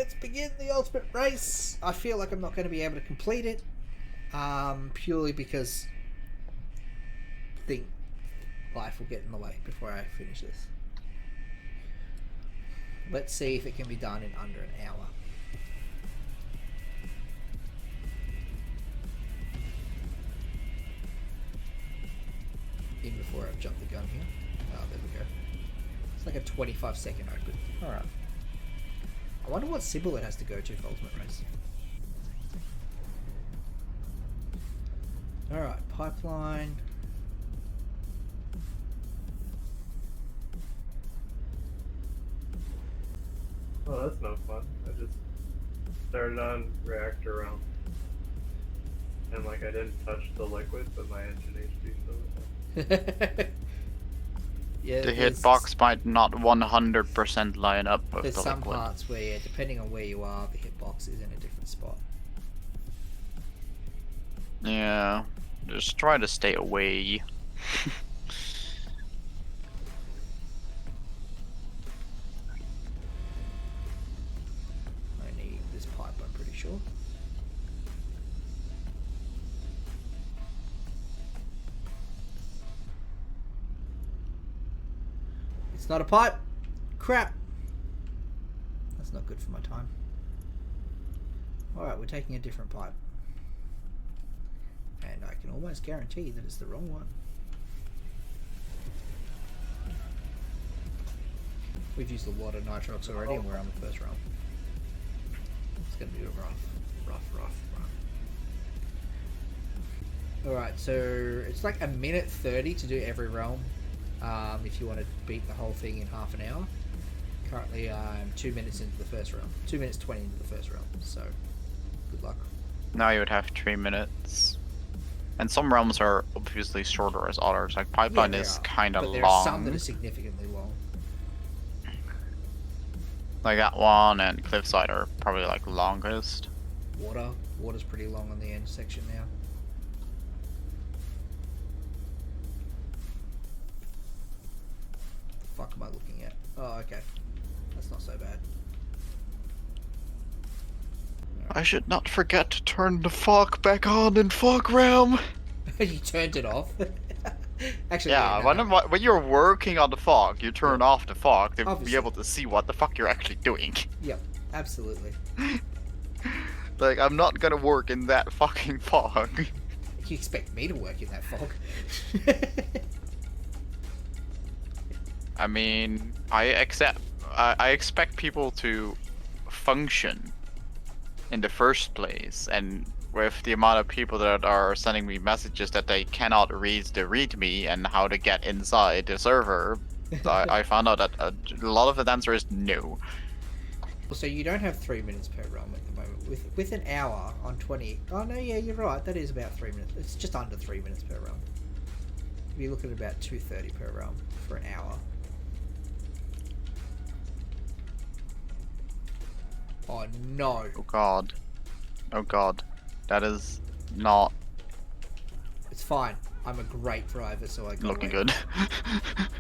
let's begin the ultimate race. I feel like I'm not going to be able to complete it, purely because I think life will get in the way before I finish this. Let's see if it can be done in under an hour. In before I've jumped the gun here. Oh, there we go. It's like a 25-second open. Alright. I wonder what symbol it has to go to for Ultimate Race. Alright, pipeline. Oh, that's no fun. I just started on reactor round. And like I didn't touch the liquid, but my engine HP still. Yeah, The hitbox might not 100% line up with there's the some liquid. parts where, yeah, depending on where you are, the hitbox is in a different spot. Yeah, just try to stay away. I need this pipe, I'm pretty sure. It's not a pipe. Crap. That's not good for my time. Alright, we're taking a different pipe. And I can almost guarantee that it's the wrong one. We've used a lot of nitrox already and we're on the first round. It's going to be a rough. Alright, so it's like a minute 30 to do every realm. If you want to beat the whole thing in half an hour. Currently I'm 2 minutes into the first realm. 2 minutes 20 into the first realm, so good luck. Now you would have 3 minutes. And some realms are obviously shorter as others. Like Pipeline is kind of long. But there are some that are significantly long. Like that one and Cliffside are probably like longest. Water's pretty long on the end section now. The fuck am I looking at? Oh, okay. That's not so bad. I should not forget to turn the fog back on in Fog Realm. You turned it off? Actually, Yeah, when you're working on the fog, you turn off the fog to be able to see what the fuck you're actually doing. Yep, absolutely. Like, I'm not gonna work in that fucking fog. You expect me to work in that fog? I mean, I expect people to function in the first place, and with the amount of people that are sending me messages that they cannot read the README and how to get inside the server, I found out that a lot of the answer is no. So you don't have 3 minutes per realm at the moment. With an hour on 20... Oh no, yeah, you're right. That is about 3 minutes. It's just under 3 minutes per realm. You're looking at about 2:30 per realm for an hour. Oh no. Oh god. Oh god. That is not It's fine. I'm a great driver, so I got looking away. good.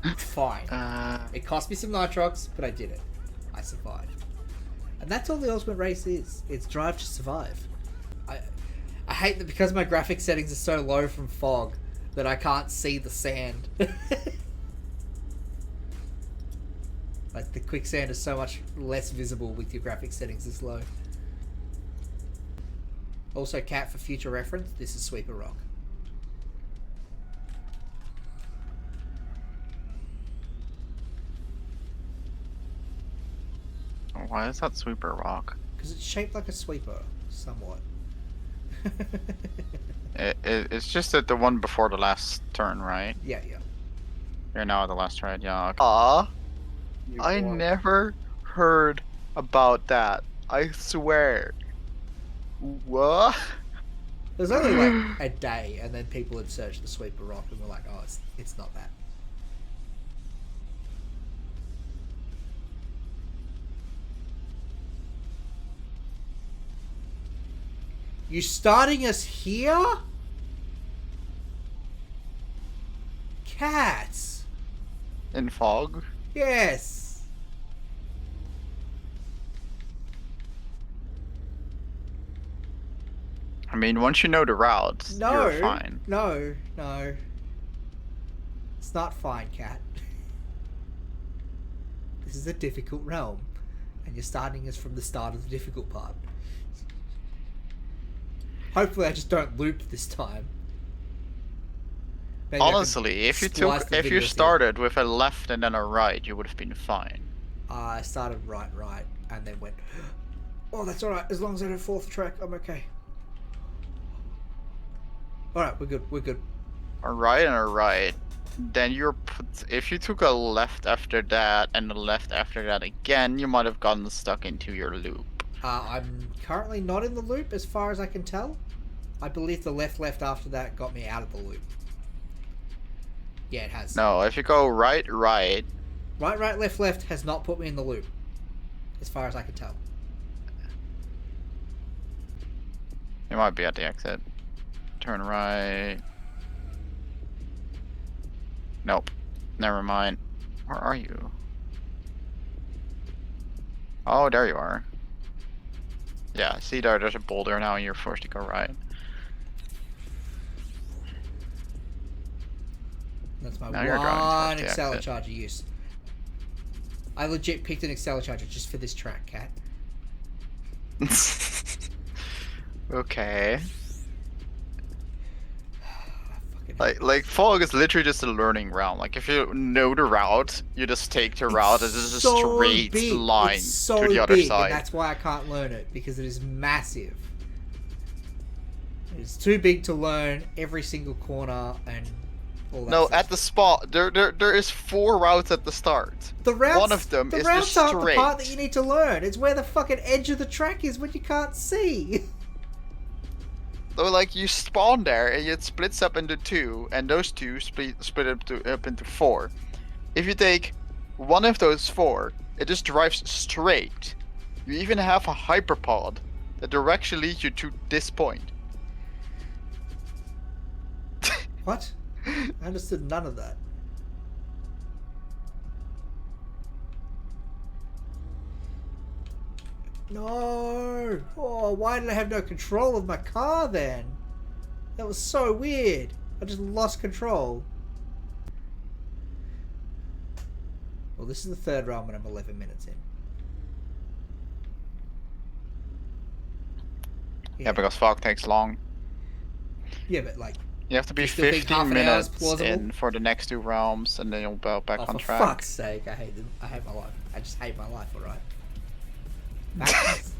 It's fine. Uh, It cost me some nitrox, but I did it. I survived. And that's all the Ultimate Race is. It's drive to survive. I hate that because my graphic settings are so low from fog that I can't see the sand. Like, the quicksand is so much less visible with your graphic settings this low. Also, Cat, for future reference, this is Sweeper Rock. Why is that Sweeper Rock? Because it's shaped like a sweeper, somewhat. It's just that the one before the last turn, right? Yeah. You're now at the last turn, yeah. Okay. I won. never heard about that. I swear. What? There's only like a day, and then people had searched the Sweeper Rock and were like, oh, it's not that. You starting us here? Cats. In fog? Yes. I mean, once you know the route, No, you're fine. no. It's not fine, Cat. This is a difficult realm, and you're starting us from the start of the difficult part. Hopefully, I just don't loop this time. Maybe Honestly, if you videos started with a left and then a right, you would have been fine. I started right, and then went. Oh, that's all right. As long as I don't fall off the track, I'm okay. All right, we're good. A right and a right. Then if you took a left after that and a left after that again, you might have gotten stuck into your loop. I'm currently not in the loop as far as I can tell. I believe the left after that got me out of the loop. Yeah, it has. No, if you go right. Right, left has not put me in the loop. As far as I can tell. You might be at the exit. Turn right. Nope. Never mind. Where are you? Oh, there you are. Yeah, see there's a boulder now and you're forced to go right. That's my Now you're driving one towards the Acceleracer use. I legit picked an Acceleracer just for this track, Cat. Okay. Fucking Like fog is literally just a learning route. Like if you know the route, you just take the route as just a so straight big. line It's so to the other big, side. and that's why I can't learn it, because it is massive. It's too big to learn every single corner and all that No, stuff. at the spot, there is 4 routes at the start. The routes, One of them the is routes just aren't the straight. part that you need to learn. It's where the fucking edge of the track is when you can't see. So like you spawn there and it splits up into 2, and those 2 split up into 4. If you take one of those 4, it just drives straight. You even have a hyperpod that directly leads you to this point. What? I understood none of that. No! Oh, why did I have no control of my car then? That was so weird. I just lost control. Well, this is the third round when I'm 11 minutes in. Yeah, because fog takes long. Yeah, but like... You have to be You still think 15 half an hour is minutes plausible? in for the next 2 realms, and then you'll be back Oh, on for track. fuck's sake, I hate them. I hate my life. I just hate my life, alright? That's...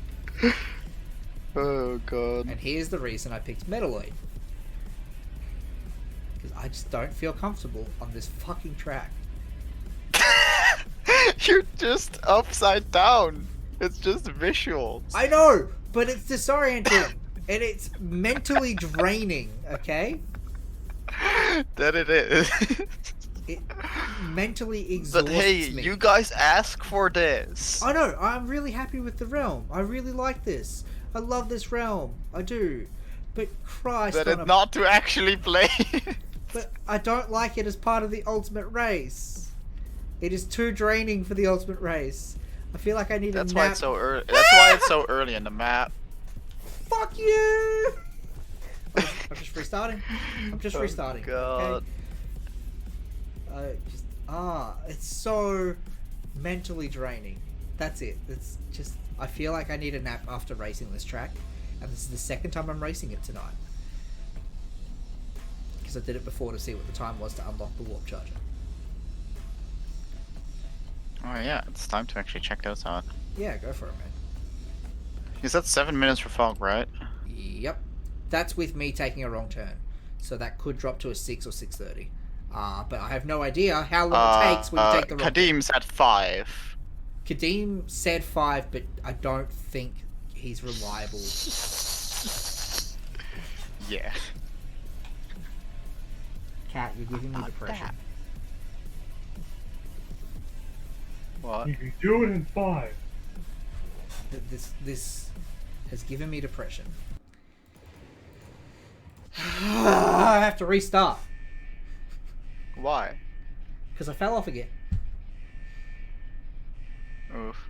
Oh god. And here's the reason I picked Metalloid. Because I just don't feel comfortable on this fucking track. You're just upside down. It's just visuals. I know, but it's disorienting. And it's mentally draining, okay? That it is. It mentally exhausts But hey, me. you guys ask for this. I know, I'm really happy with the realm. I really like this. I love this realm. I do. But Christ That on it not to actually play. But I don't like it as part of the ultimate race. It is too draining for the ultimate race. I feel like I need That's a why nap. it's so early. That's why it's so early in the map. Fuck you! I'm just restarting. I'm just restarting. God. Okay? It's so mentally draining. That's it. It's just, I feel like I need a nap after racing this track. And this is the second time I'm racing it tonight. Because I did it before to see what the time was to unlock the warp charger. Oh yeah, it's time to actually check those out. Yeah, go for it, man. Is that 7 minutes for fog, right? Yep. That's with me taking a wrong turn. So that could drop to a 6 or 6:30. But I have no idea how long it takes when you take the wrong turn. Kadim's at 5. Kadim said 5, but I don't think he's reliable. Yeah. Cat, you're giving me depression. What? You can do it in 5. This has given me depression. I have to restart. Why? Because I fell off again. Oof.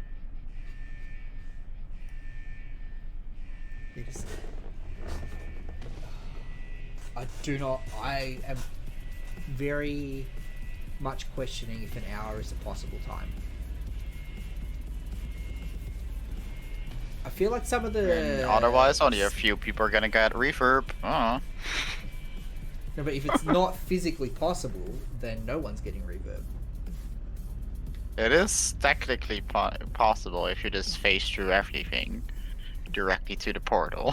It is... I do not. I am very much questioning if an hour is a possible time. I feel like some of the. And otherwise, only a few people are gonna get refurb. No, but if it's not physically possible, then no one's getting reverb. It is technically possible if you just phase through everything directly to the portal.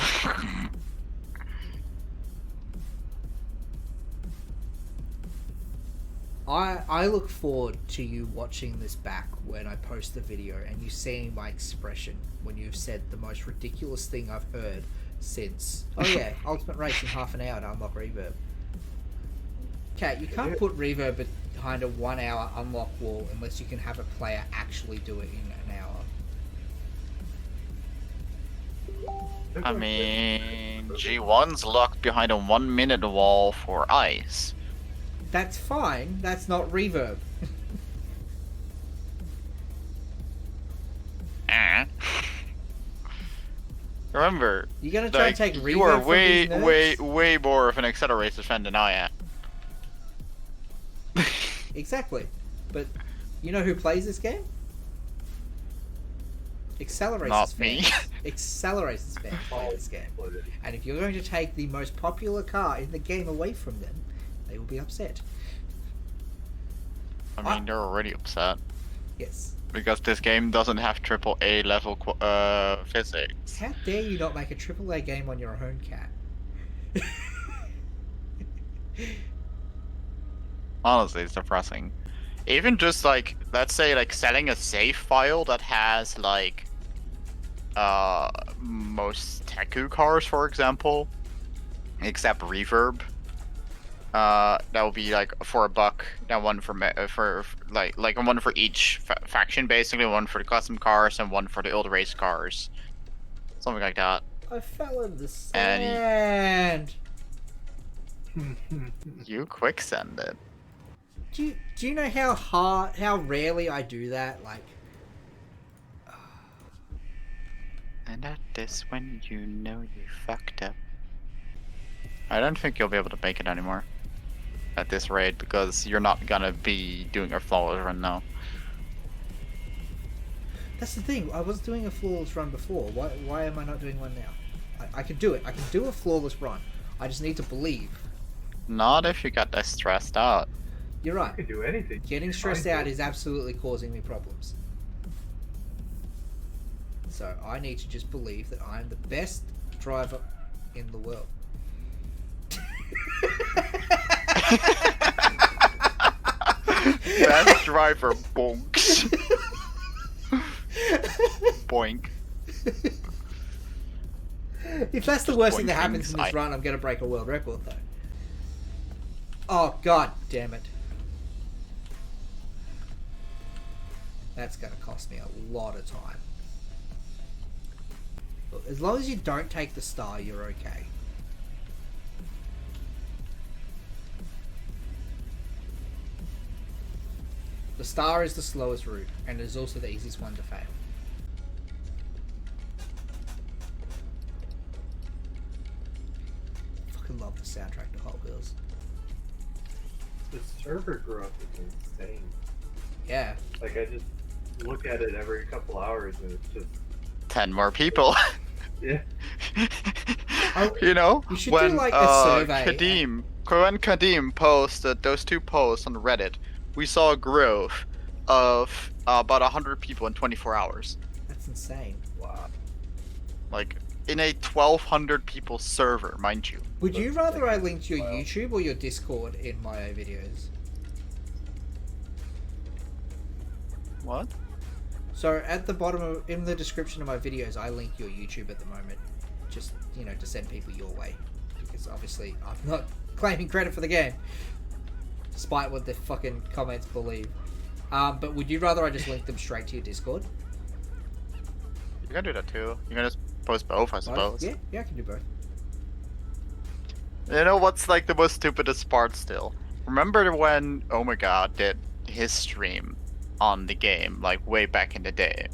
I look forward to you watching this back when I post the video and you seeing my expression when you've said the most ridiculous thing I've heard since. Oh yeah, Ultimate Race in half an hour to unlock reverb. Kat, you can't put reverb behind a 1 hour unlock wall unless you can have a player actually do it in an hour. I mean, G1's locked behind a 1 minute wall for ice. That's fine, that's not reverb. Remember, You're gonna try and take reverb you are from way, these nerds? way more of an Acceleracer fan than I am. Exactly. But you know who plays this game? Acceleracer's Not me. fans. Acceleracer's fans play this game. And if you're going to take the most popular car in the game away from them, they will be upset. I mean, they're already upset. Yes. Because this game doesn't have AAA level physics. How dare you not make a AAA game on your own, Cat? Honestly, it's depressing. Even just like, let's say like selling a save file that has like most Teku cars, for example, except reverb. That will be like for $1. That one for like one for each faction, basically one for the custom cars and one for the old race cars, something like that. I fell in the sand. You quicksanded. Do you know how rarely I do that? Like, And at this when you know you fucked up. I don't think you'll be able to make it anymore at this rate because you're not gonna be doing a flawless run now. that's the thing. I was doing a flawless run before. Why am I not doing one now? I can do it. I can do a flawless run. I just need to believe. Not if you got that stressed out. You're right. You can do anything. Getting stressed out is absolutely causing me problems. So I need to just believe that I'm the best driver in the world. Best driver, bonks. Boink. If that's the worst thing that Boink happens in this things, run, I'm going to break a world record, though. Oh, god damn it. That's going to cost me a lot of time. Look, as long as you don't take the star, you're okay. The star is the slowest route, and it is also the easiest one to fail. Fucking love the soundtrack to Hot Wheels. The server growth is insane. Yeah. Like, I just look at it every couple hours and it's just... 10 more people. Yeah. You know, You should when do, like, a survey. when Kadim posted those two posts on Reddit, we saw a growth of about 100 people in 24 hours. That's insane. Wow. Like, in a 1,200 people server, mind you. Would you rather I linked your Wow. YouTube or your Discord in my videos? What? So at the bottom in the description of my videos, I link your YouTube at the moment, just to send people your way, because obviously I'm not claiming credit for the game, despite what the fucking comments believe. But would you rather I just link them straight to your Discord? You can do that too. You can just post both, I Both? suppose. Yeah, I can do both. You know what's like the most stupidest part still? Remember when Oh My God did his stream on the game, like way back in the day?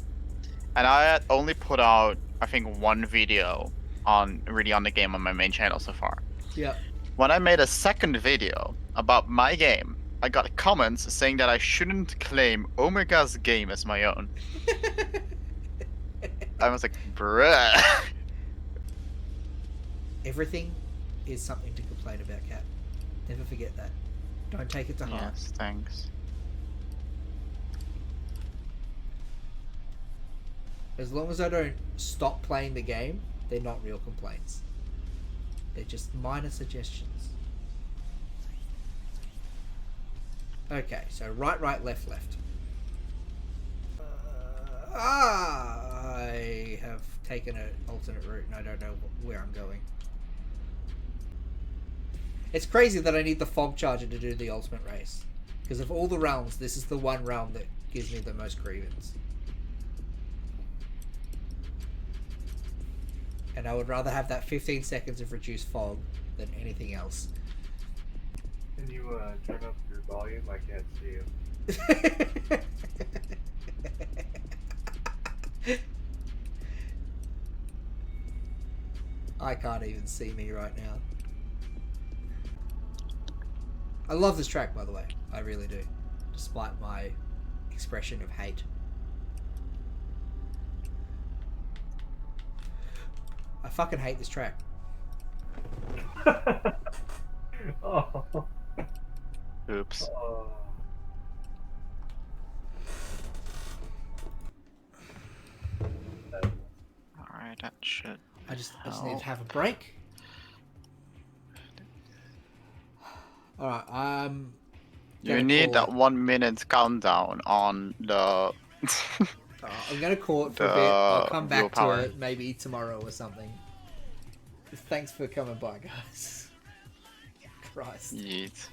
And I had only put out, I think, one video on the game on my main channel so far. Yeah. when I made a second video about my game, I got comments saying that I shouldn't claim Omega's game as my own. I was like, bruh. Everything is something to complain about, Kat. Never forget that. Don't take it to heart. Yes, thanks. As long as I don't stop playing the game, they're not real complaints. They're just minor suggestions. Okay, so right, left. I have taken an alternate route and I don't know where I'm going. It's crazy that I need the fog charger to do the ultimate race. Because of all the realms, this is the one realm that gives me the most grievance. And I would rather have that 15 seconds of reduced fog than anything else. Can you turn up your volume? I can't see you. I can't even see me right now. I love this track, by the way. I really do. Despite my expression of hate. I fucking hate this track. Oh. Oops. Oh. Alright, that should. I just need to have a break. Alright, You need that 1 minute countdown on the. I'm gonna call it for a bit. I'll come back to it maybe tomorrow or something. Thanks for coming by, guys. Christ. Yeet.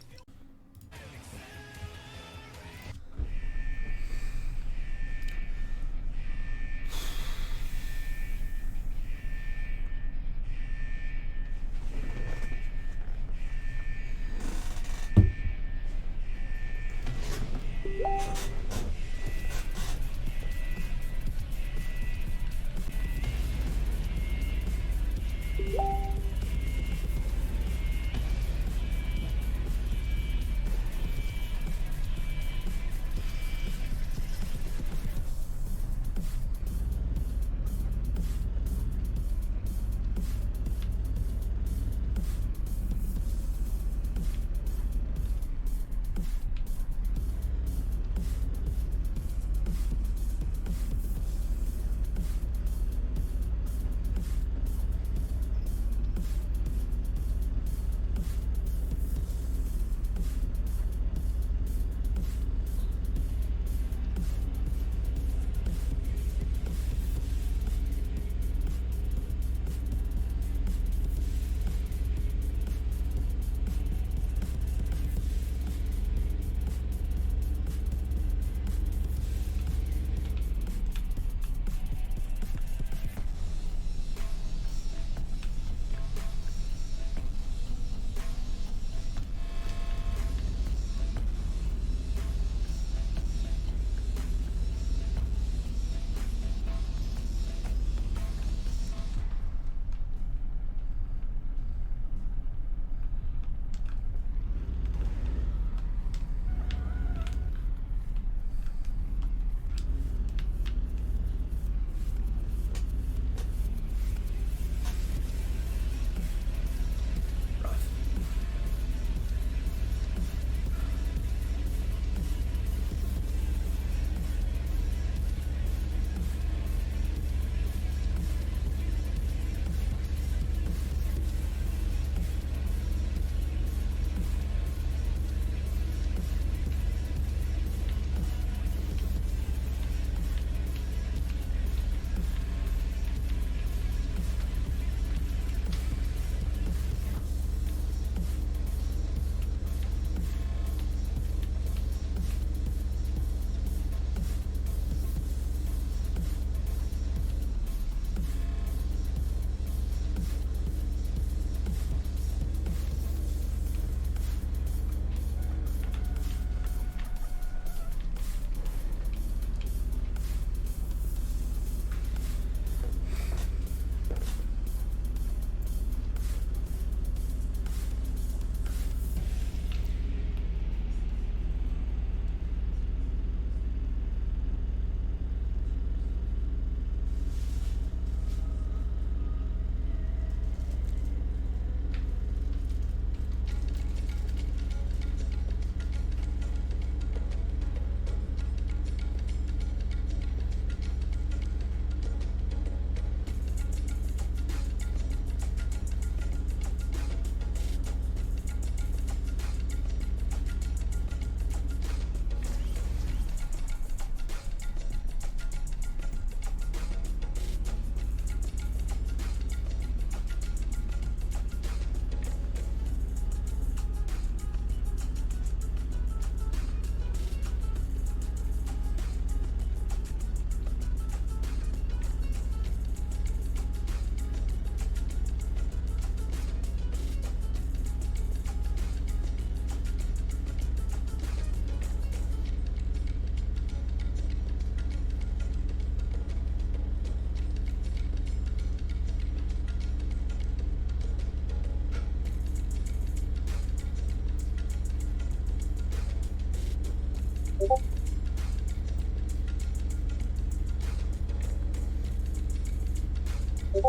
That's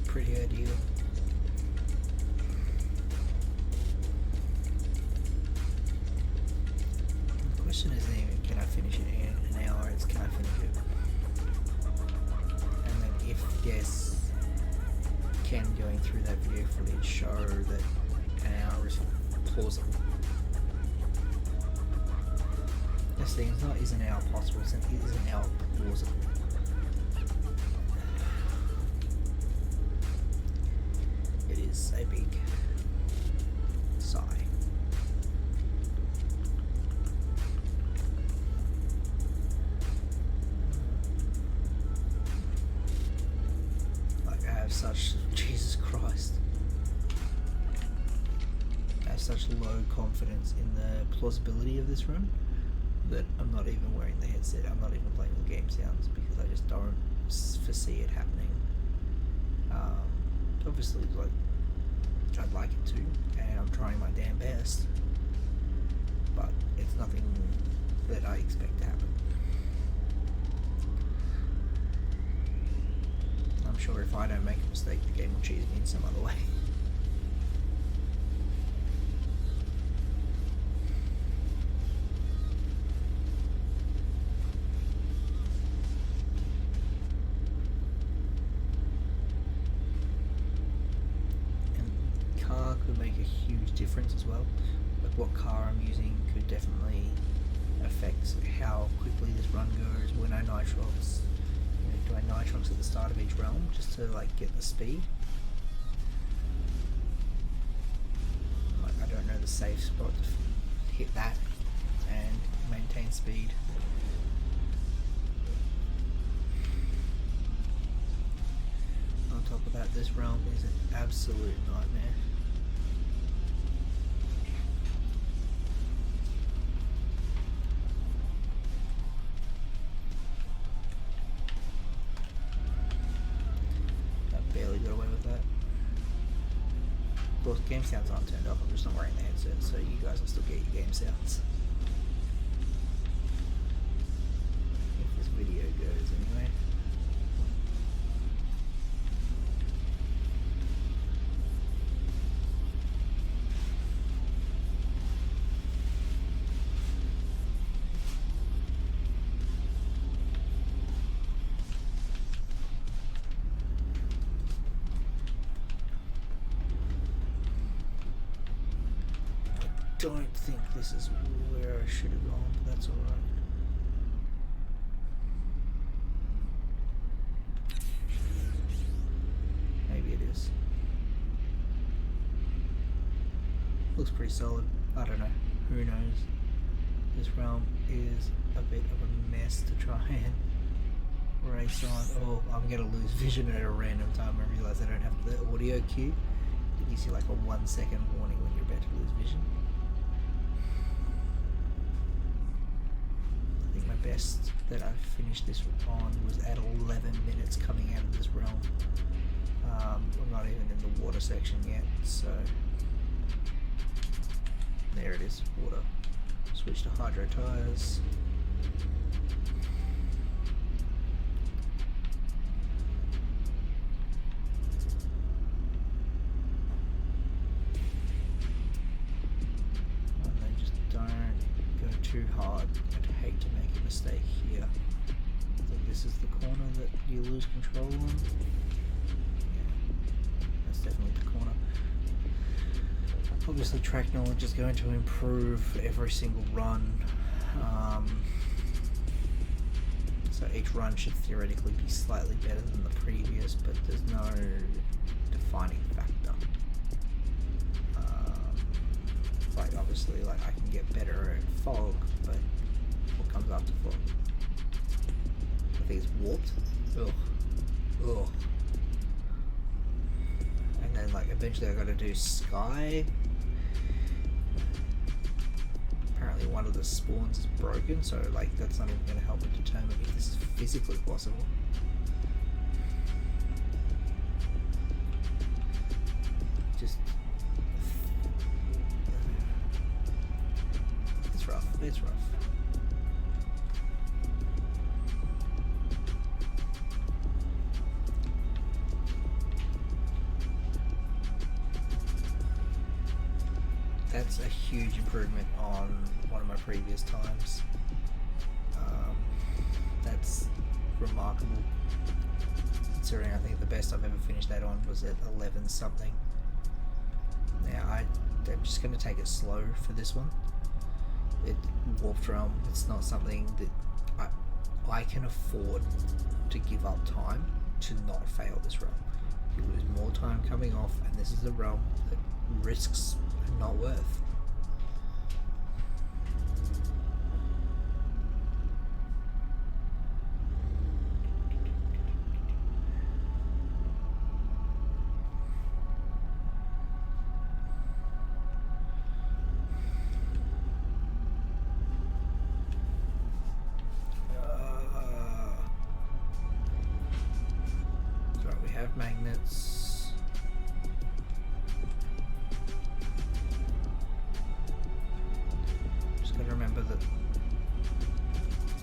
pretty ideal. The question isn't even can I finish it in an hour, it's can I finish it? And then if yes, can going through that video footage show that an hour is plausible? This thing is not is an hour possible, it's is an hour plausible. It is a big sigh. Like I have such, Jesus Christ, I have such low confidence in the plausibility of this room that I'm not even wearing the headset, I'm not even playing the game sounds because I just don't foresee it happening. Obviously, like, I'd like it to, and I'm trying my damn best, but it's nothing that I expect to happen. I'm sure if I don't make a mistake, the game will cheese me in some other way. Could make a huge difference as well. Like what car I'm using could definitely affect how quickly this run goes. When I nitrox, do I nitrox at the start of each realm just to like get the speed? Like I don't know the safe spot to hit that and maintain speed. On top of that, this realm is an absolute nightmare. Of course, game sounds aren't turned up, I'm just not wearing the headset, so you guys will still get your game sounds. If this video goes anyway. I don't think this is where I should have gone, but that's alright. Maybe it is. Looks pretty solid. I don't know. Who knows? This realm is a bit of a mess to try and race on. Oh, I'm gonna lose vision at a random time. I realise I don't have the audio cue. It gives you like a 1 second warning when you're about to lose vision. I think my best that I've finished this on was at 11 minutes coming out of this realm. I'm not even in the water section yet, so there it is, water. Switch to hydro tires. And then just don't go too hard. I'd hate to make a mistake here. I think this is the corner that you lose control on. Yeah, that's definitely the corner. Obviously track knowledge is going to improve every single run, so each run should theoretically be slightly better than the previous, but there's no defining factor. Like obviously, like I can get better at fog, but what comes after fog? I think it's warped. Ugh. Ugh. And then like eventually I got to do sky. Apparently one of the spawns is broken, so like that's not even going to help me determine if this is physically possible. Just it's rough. It's rough. That's a huge improvement on one of my previous times. That's remarkable. Considering I think the best I've ever finished that on was at 11 something. Now I'm just going to take it slow for this one. It Warped Realm, it's not something that I can afford to give up time to not fail this realm. You lose more time coming off, and this is a realm that risks not worth. So we have magnets. Remember that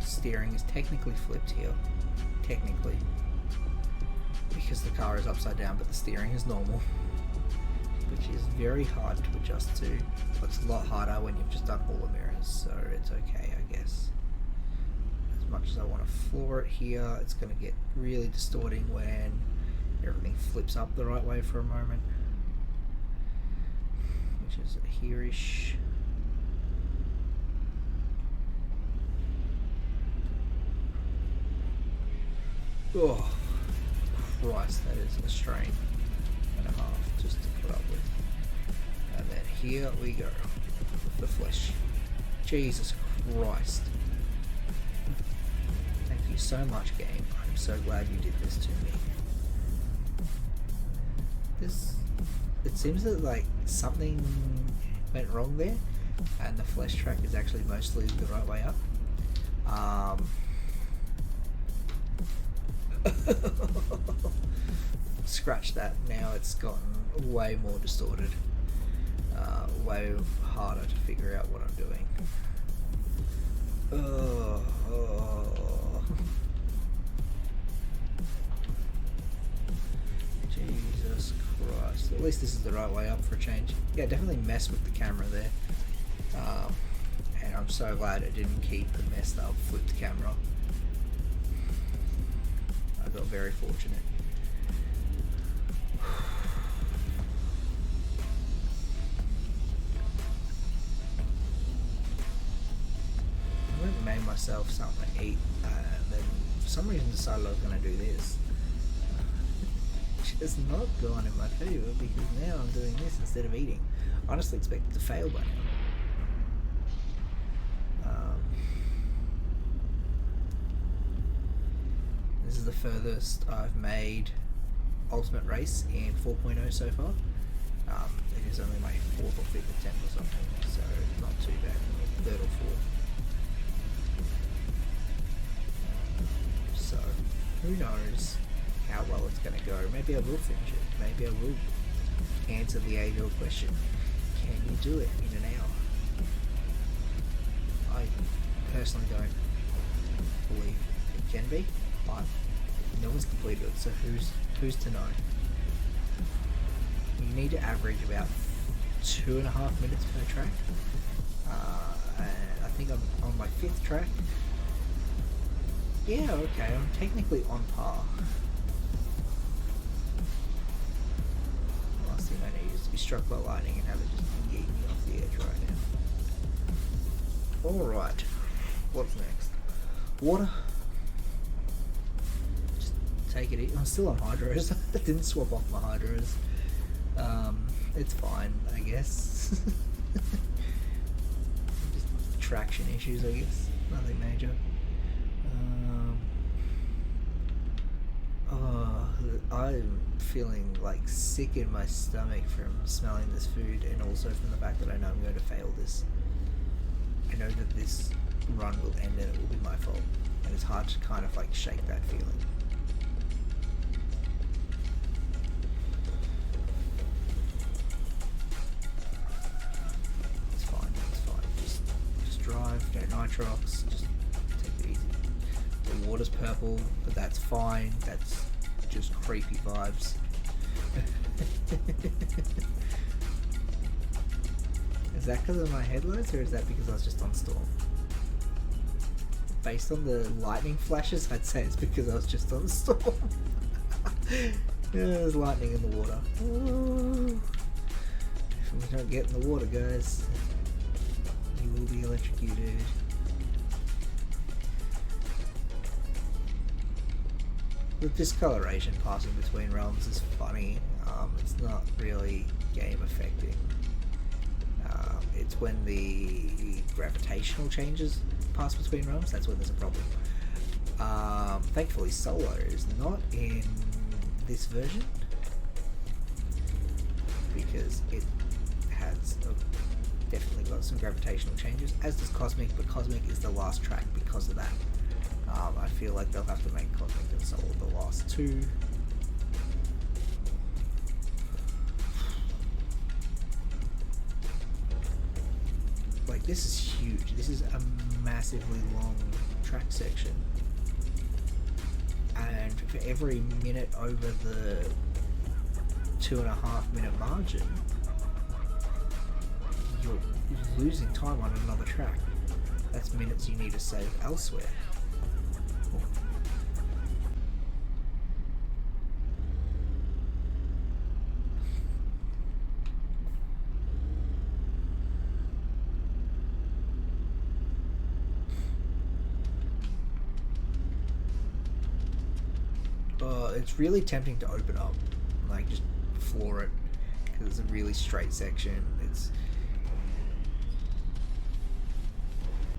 steering is technically flipped here, technically, because the car is upside down but the steering is normal, which is very hard to adjust to, but it's a lot harder when you've just done all the mirrors, so it's okay, I guess. As much as I want to floor it here, it's going to get really distorting when everything flips up the right way for a moment, which is here-ish. Oh, Christ, that is a strain and a half just to put up with. And then here we go. The flesh. Jesus Christ. Thank you so much, game. I'm so glad you did this to me. It seems that like something went wrong there, and the flesh track is actually mostly the right way up. Scratch that. Now it's gotten way more distorted, way harder to figure out what I'm doing. Jesus Christ. At least this is the right way up for a change. Yeah, definitely messed with the camera there, and I'm so glad it didn't keep the messed up flipped camera. I got very fortunate. I went and made myself something to eat, then for some reason decided I was going to do this. Which has not gone in my favour because now I'm doing this instead of eating. I honestly expected to fail by now. This is the furthest I've made Ultimate Race in 4.0 so far. It is only my 4th or 5th attempt or something, so it's not too bad. 3rd or 4th. So, who knows how well it's going to go. Maybe I will finish it. Maybe I will answer the age-old question. Can you do it in an hour? I personally don't believe it can be, but no one's completed it, so who's to know? You need to average about 2.5 minutes per track, and I think I'm on my 5th track. Yeah, okay, I'm technically on par. The last thing I need is to be struck by lightning and have it just yeet me off the edge right now. Alright, what's next? Water. Just take it easy. I'm still on hydros. I didn't swap off my hydros. It's fine, I guess. Just traction issues, I guess. Nothing major. I'm feeling like sick in my stomach from smelling this food, and also from the fact that I know I'm going to fail this. I know that this run will end and it will be my fault. and it's hard to kind of like shake that feeling. It's fine. Just drive. Don't nitrox. Just take it easy. The water's purple, but that's fine. That's just creepy vibes. Is that because of my headlights, or is that because I was just on storm? Based on the lightning flashes, I'd say it's because I was just on storm. Yeah, there's lightning in the water. Ooh. If we don't get in the water, guys, you will be electrocuted. The discoloration passing between realms is funny. It's not really game affecting. It's when the gravitational changes pass between realms, that's when there's a problem. Thankfully Solo is not in this version because it has definitely got some gravitational changes, as does Cosmic, but Cosmic is the last track because of that. I feel like they'll have to make Cosmic and Solo the last two. Like, this is huge. This is a massively long track section. And for every minute over the 2.5 minute margin, you're losing time on another track. That's minutes you need to save elsewhere. It's really tempting to open up, like just floor it, because it's a really straight section. It's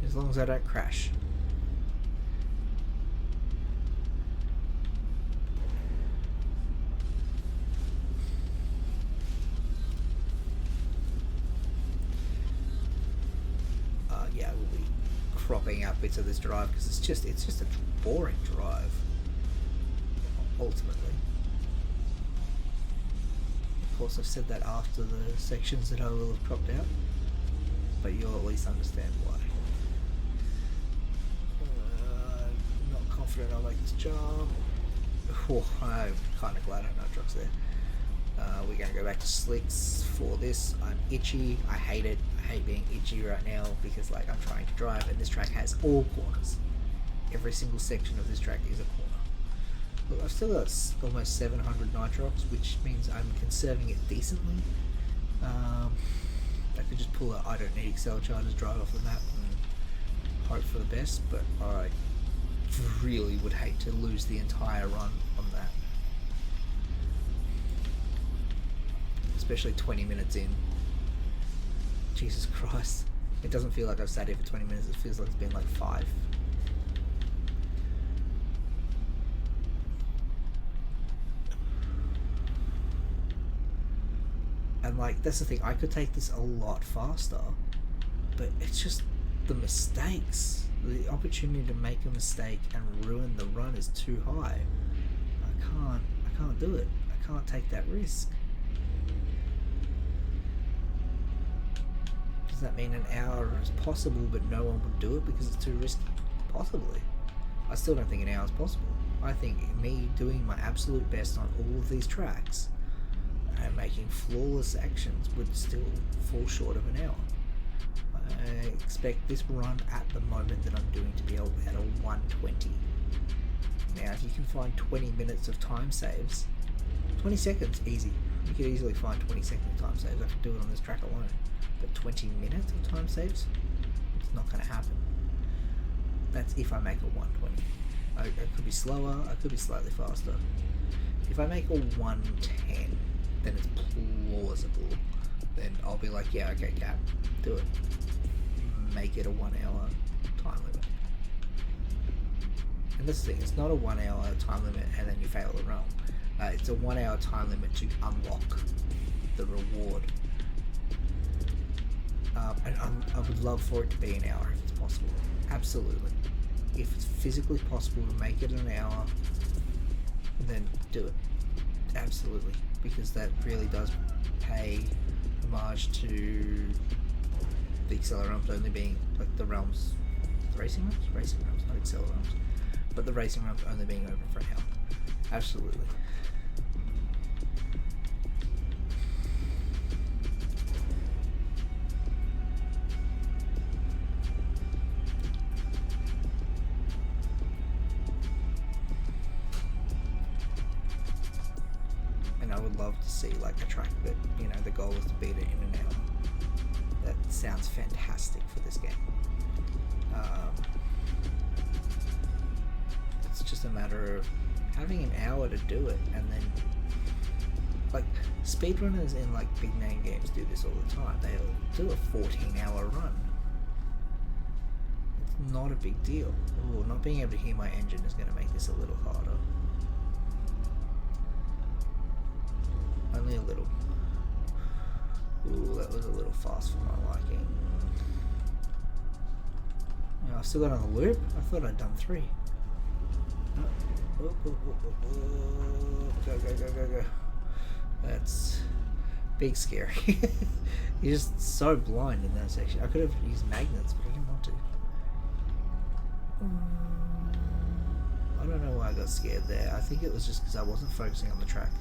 as long as I don't crash. Yeah, we'll be cropping out bits of this drive because it's just a boring drive. Ultimately, of course, I've said that after the sections that I will have cropped out, but you'll at least understand why. Not confident I'll make this jump. Oh, I'm kind of glad I nitrox there. We're going to go back to slicks for this. I'm itchy. I hate it. I hate being itchy right now because, like, I'm trying to drive, and this track has all corners. Every single section of this track is a corner. Look, I've still got almost 700 nitrox, which means I'm conserving it decently. I could just pull a I don't need Acceleracers drive off the map and hope for the best, but I really would hate to lose the entire run on that. Especially 20 minutes in. Jesus Christ. It doesn't feel like I've sat here for 20 minutes, it feels like it's been like 5. And like, that's the thing, I could take this a lot faster, but it's just the mistakes. The opportunity to make a mistake and ruin the run is too high. I can't do it. I can't take that risk. Does that mean an hour is possible but no one would do it because it's too risky? Possibly. I still don't think an hour is possible. I think me doing my absolute best on all of these tracks and making flawless actions would still fall short of an hour. I expect this run at the moment that I'm doing to be able at a 120. Now, if you can find 20 minutes of time saves, 20 seconds, easy. You could easily find 20 seconds of time saves. I could do it on this track alone. But 20 minutes of time saves, it's not going to happen. That's if I make a 120. I could be slower, I could be slightly faster. If I make a 110, then it's plausible. Then I'll be like, yeah, okay, Cap, do it. Make it a 1 hour time limit. And this is the thing, it's not a 1 hour time limit and then you fail the realm. It's a 1 hour time limit to unlock the reward. And I would love for it to be an hour if it's possible. Absolutely. if it's physically possible to make it an hour, then do it. Absolutely, because that really does pay homage to the Accelerums only being like the realms, the racing realms, not Accelerums, but the racing realms only being open for an hour. Absolutely. And I would love to see like a track that, you know, the goal is to beat it in an hour. That sounds fantastic for this game. It's just a matter of having an hour to do it, and then like speedrunners in like big name games do this all the time. They'll do a 14-hour run. It's not a big deal. Ooh, not being able to hear my engine is going to make this a little harder. Only a little. Ooh, that was a little fast for my liking. You know, I've still got on the loop. I thought I'd done 3. Oh, go. That's big scary. You're just so blind in that section. I could have used magnets, but I didn't want to. I don't know why I got scared there. I think it was just because I wasn't focusing on the track,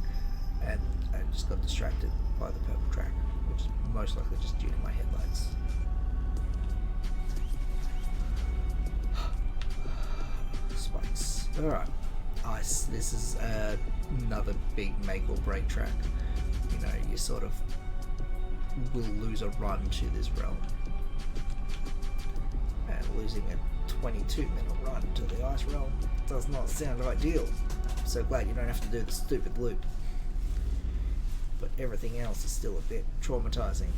and I just got distracted by the purple track, which is most likely just due to my headlights. Spikes. Alright. Ice. This is another big make or break track. You know, you sort of will lose a run to this realm. And losing a 22-minute run to the ice realm does not sound ideal. I'm so glad you don't have to do the stupid loop. But everything else is still a bit traumatizing.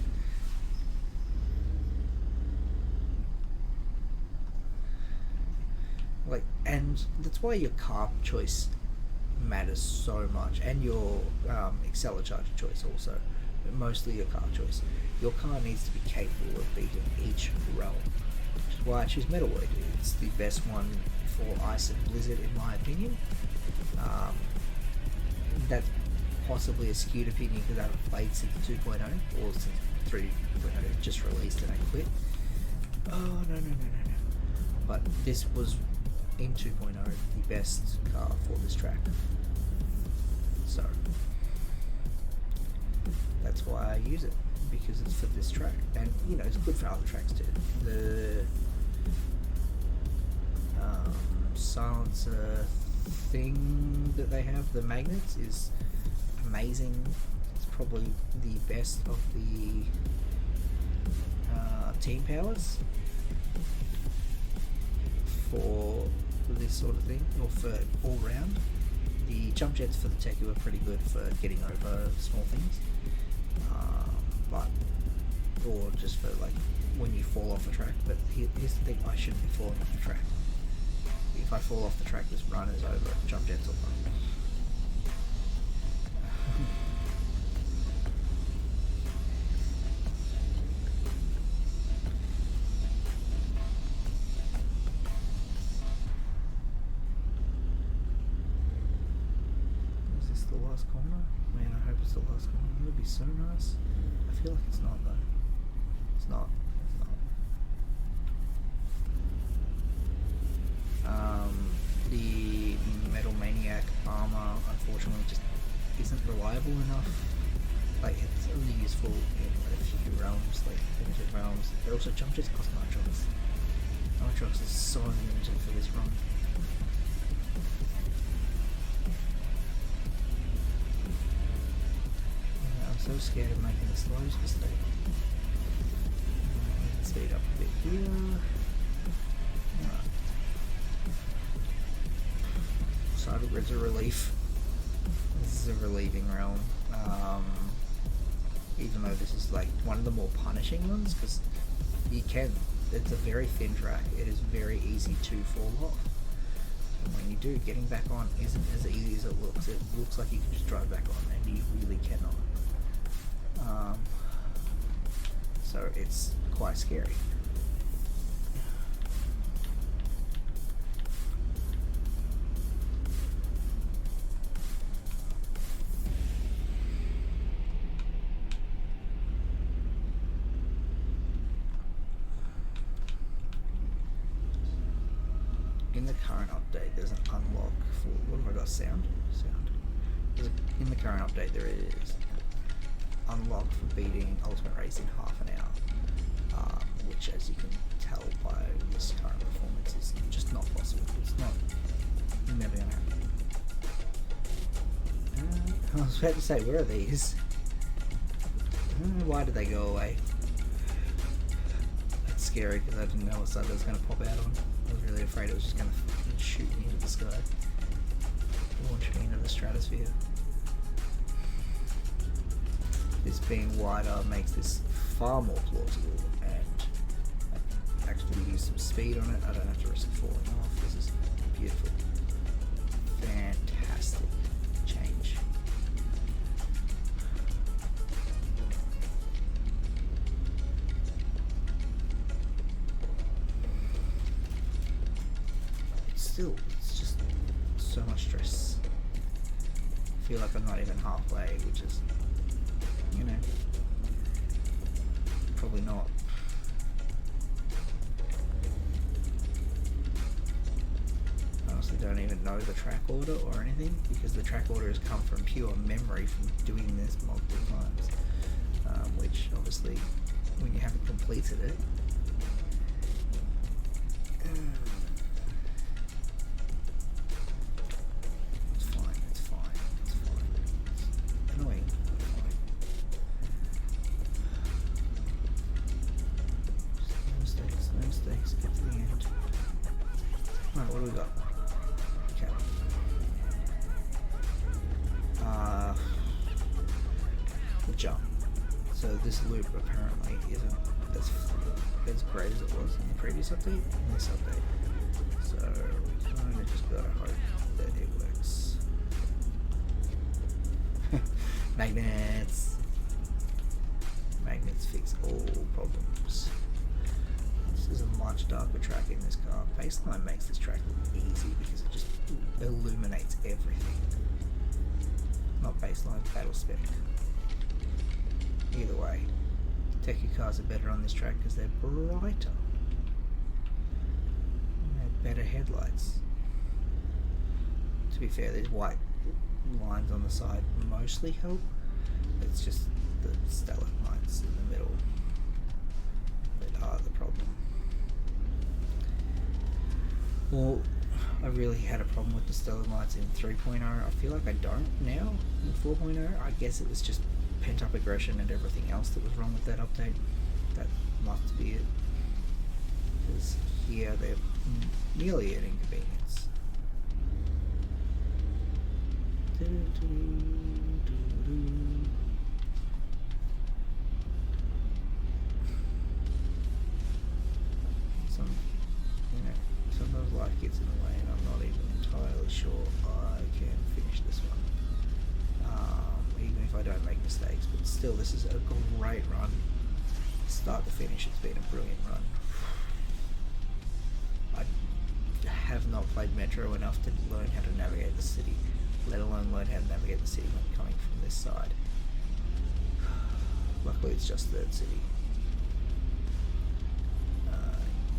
Like, and that's why your car choice matters so much, and your accelercharger choice also, but mostly your car choice. Your car needs to be capable of beating each realm, which is why I choose Metalwork. It's the best one for Ice and Blizzard in my opinion. That's possibly a skewed opinion because I haven't played since 2.0 or since 3.0 just released and I quit. Oh no. But this was in 2.0 the best car for this track. So that's why I use it, because it's for this track, and you know it's good for other tracks too. The silencer thing that they have, the magnets, is amazing. It's probably the best of the team powers for this sort of thing, or for all round. The jump jets for the techie were pretty good for getting over small things, but or just for like when you fall off the track. But here's the thing: I shouldn't be falling off the track. If I fall off the track, this run is over. Jump jets will run. Is this the last corner? Man, I hope it's the last corner. It would be so nice. I feel like it's not though. It's not. The Metal Maniac armor unfortunately just isn't reliable enough. Like, it's only useful in a few realms, like limited realms. But also jump jets cost nitrox. Nitrox is so limited for this run. Yeah, I'm so scared of making a slows mistake. Speed up a bit here. Alright. Cyber Grid's a relief. This is a relieving realm. Even though this is like one of the more punishing ones, because it's a very thin track. It is very easy to fall off. And when you do, getting back on isn't as easy as it looks. It looks like you can just drive back on, and you really cannot. So it's quite scary. in the current update, there's an unlock for, what have I got? Sound. In the current update, there is an unlock for beating Ultimate Race in half an hour, which, as you can tell by this current performance, is just not possible. It's never gonna happen. I was about to say, where are these? Why did they go away? That's scary because I didn't know what side that was going to pop out on. I was really afraid it was just going to shoot me into the sky. Launch me into the stratosphere. This being wider makes this far more plausible, and I can actually use some speed on it. I don't have to risk falling off. This is beautiful. Fantastic change. It's just so much stress. I feel like I'm not even halfway, which is, you know, probably not. I honestly don't even know the track order or anything, because the track order has come from pure memory from doing this multiple times, which obviously, when you haven't completed it, jump. So this loop apparently isn't as great as it was in the previous update and this update. So we kind of just gotta hope that it works. Magnets! Magnets fix all problems. This is a much darker track in this car. Baseline makes this track look easy because it just illuminates everything. Not baseline, battle spec. Either way, techie cars are better on this track because they're brighter. And they have better headlights. To be fair, these white lines on the side mostly help. It's just the stellar lines in the middle that are the problem. Well, I really had a problem with the stellar lights in 3.0. I feel like I don't now in 4.0. I guess it was just pent-up aggression and everything else that was wrong with that update. That must be it. Because here they're nearly an inconvenience. Sometimes life gets in the way and I'm not even entirely sure I can finish this one. Even if I don't make mistakes, but still this is a great run. Start to finish, it's been a brilliant run. I have not played Metro enough to learn how to navigate the city, let alone learn how to navigate the city when coming from this side. Luckily it's just Third City.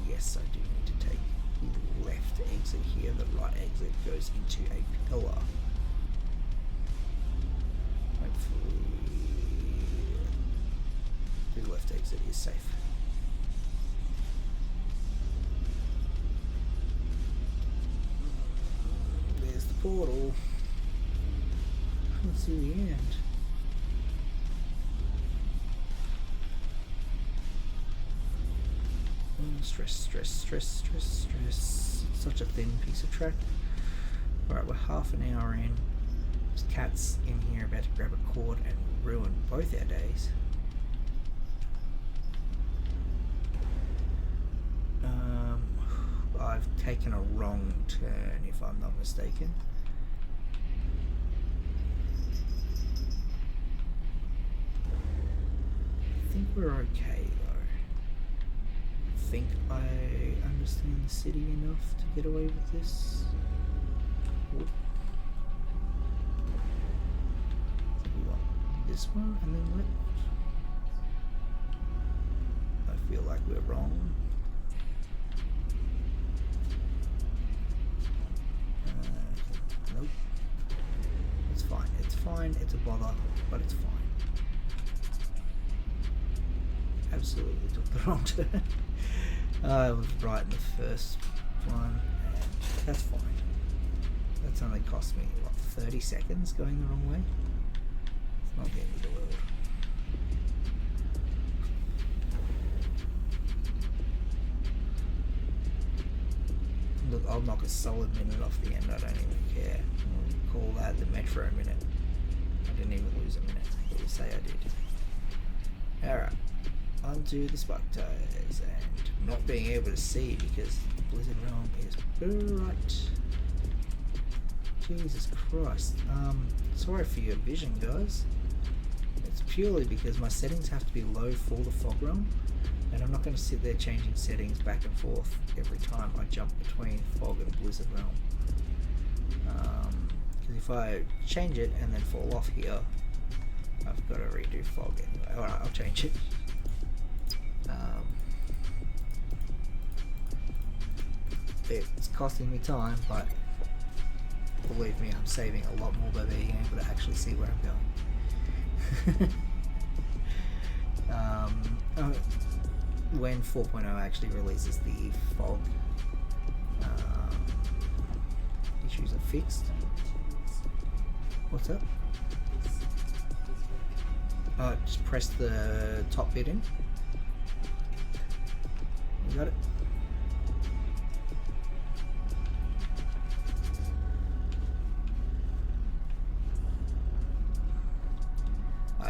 Yes, I do need to take the left exit here, the right exit goes into a pillar. Hopefully the left exit is safe. There's the portal. Let's see the end. Stress. It's such a thin piece of track. Alright, we're half an hour in. There's cats in here about to grab a cord and ruin both our days. I've taken a wrong turn, if I'm not mistaken. I think we're okay though. I think I understand the city enough to get away with this. Whoop. We want this one and then left. I feel like we're wrong. fine. It's a bother, but it's fine. Absolutely took the wrong turn. I was right in the first one, and that's fine. That's only cost me, what, 30 seconds going the wrong way? It's not the end of the world. Look, I'll knock a solid minute off the end, I don't even care. I'll call that the Metro minute. I didn't even lose a minute, but we'll say I did. Alright, onto the spike tires, and not being able to see because Blizzard Realm is bright. Jesus Christ. Sorry for your vision, guys. It's purely because my settings have to be low for the fog realm, and I'm not going to sit there changing settings back and forth every time I jump between fog and Blizzard Realm. Because if I change it and then fall off here, I've got to redo fog anyway. Alright, I'll change it. It's costing me time, but believe me, I'm saving a lot more by being able to actually see where I'm going. When 4.0 actually releases, the fog issues are fixed. What's up? Just press the top bit in. You got it?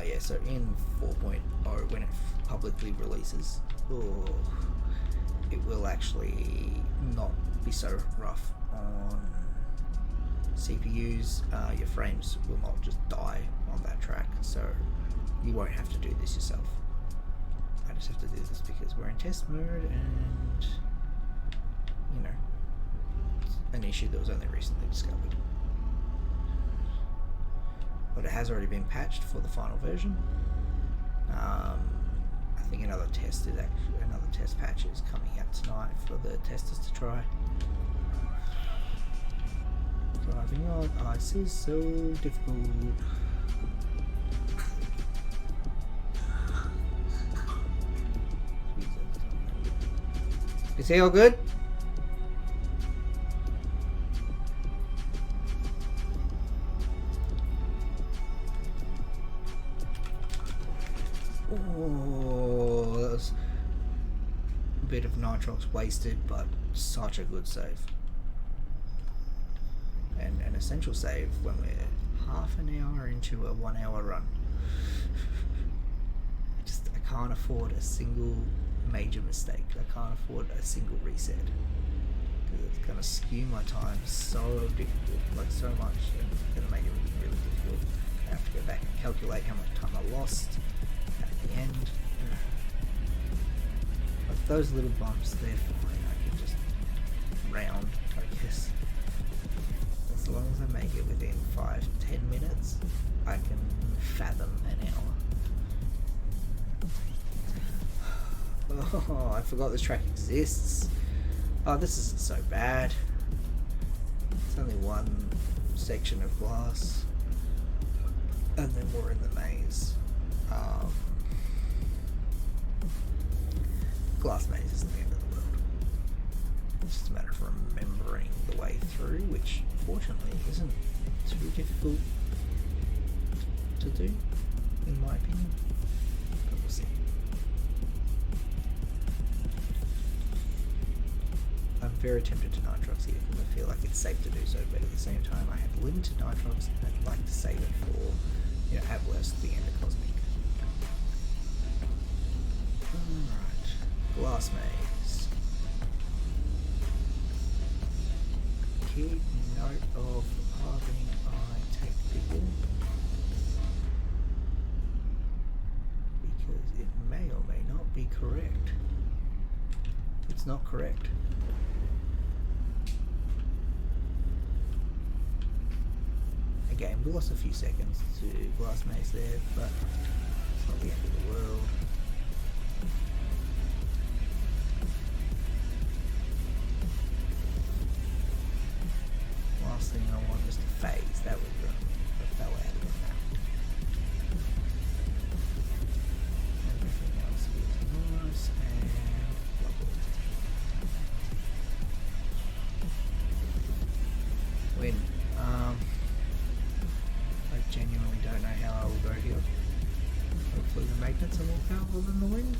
Yeah, so in 4.0, when it publicly releases, it will actually not be so rough on CPUs. Your frames will not just die on that track, so you won't have to do this yourself. I just have to do this because we're in test mode, and you know, it's an issue that was only recently discovered. But it has already been patched for the final version. I think another test patch is coming out tonight for the testers to try. Driving on ice is so difficult. Is he all good? Oh, that was a bit of nitrox wasted, but such a good save. And an essential save when we're half an hour into a 1 hour run. I can't afford a single major mistake. I can't afford a single reset. Because it's going to skew my time so difficult, like so much, and it's going to make it really, really difficult. I have to go back and calculate how much time I lost at the end. But those little bumps, they're fine. I can just round, I guess. As long as I make it within 5-10 minutes, I can fathom an hour. Oh, I forgot this track exists. Oh, this isn't so bad. It's only one section of glass, and then we're in the maze. Glass maze isn't the end of the world. It's just a matter of remembering the way through, which fortunately isn't too difficult to do, in my opinion. But we'll see. I'm very tempted to nitrox here because I feel like it's safe to do so, but at the same time I have limited nitrox and I'd like to save it for, you know, at worst the end of Cosmic. Alright, glass maze. Keep note of the pathing I take people, because it may or may not be correct. It's not correct. Again, we lost a few seconds to glass maze there, but it's not the end of the world. Last thing I want is to phase. That would I fell out of the map. magnets are more powerful than the wind?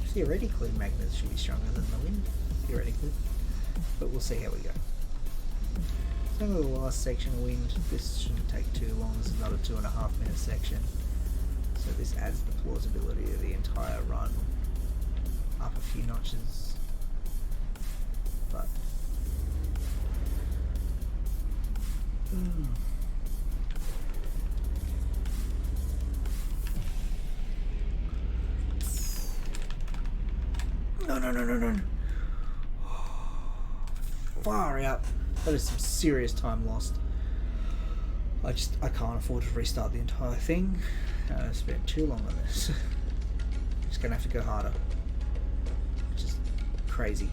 Theoretically, magnets should be stronger than the wind. Theoretically. But we'll see how we go. So the last section of wind. This shouldn't take too long. This is not a 2.5 minute section. So this adds the plausibility of the entire run up a few notches. But no. Far out. That is some serious time lost. I can't afford to restart the entire thing. I spent too long on this. Just gonna have to go harder. Which is crazy.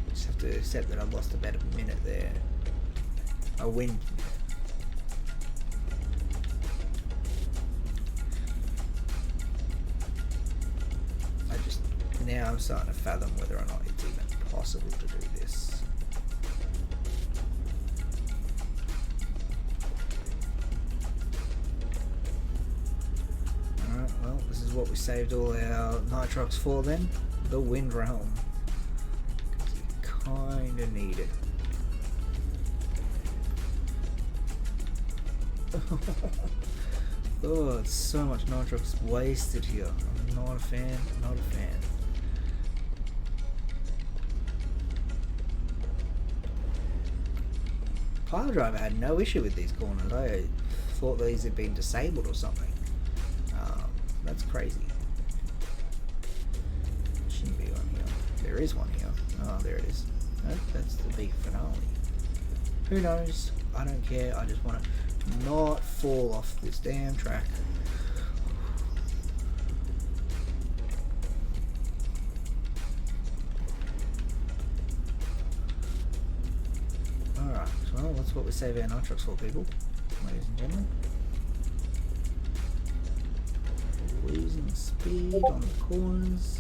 Just have to accept that I lost about a minute there. A win. Now I'm starting to fathom whether or not it's even possible to do this. Alright, well, this is what we saved all our nitrox for then. The Wind Realm. Because you kinda need it. Oh, it's so much nitrox wasted here. I'm not a fan, not a fan. Pile driver had no issue with these corners. I thought these had been disabled or something. That's crazy. Shouldn't be one here. There is one here. Oh, there it is. Oh, that's the big finale. Who knows? I don't care. I just want to not fall off this damn track. Alright, well, that's what we save our nitrox for, people, ladies and gentlemen. Losing speed on the corners.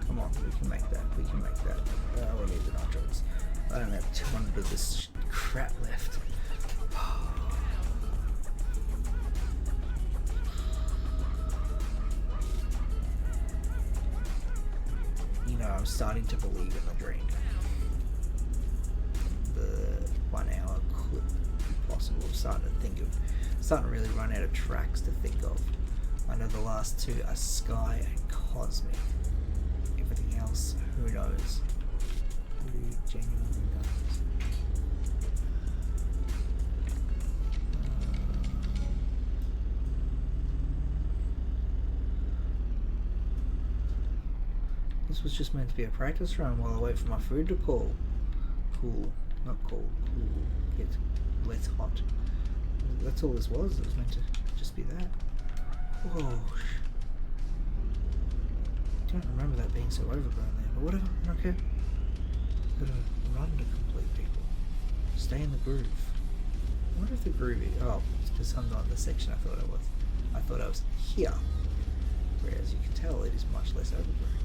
Come on, we can make that, we can make that. We need the nitrox. I don't have 200 of this crap left. You know, I'm starting to believe in the dream. The 1 hour could be possible. I'm starting to really run out of tracks to think of. I know the last two are Sky and Cosmic. Everything else, who knows? Who genuinely knows? This was just meant to be a practice run while I wait for my food to cool. Cool. Not cool. Cool. Get less hot. That's all this was. It was meant to just be that. Oh, I don't remember that being so overgrown there, but whatever. I don't care. Gotta run to complete, people. Stay in the groove. I wonder if the groove is... Oh, it's because I'm not in the section I thought I was. I thought I was here. Whereas you can tell it is much less overgrown.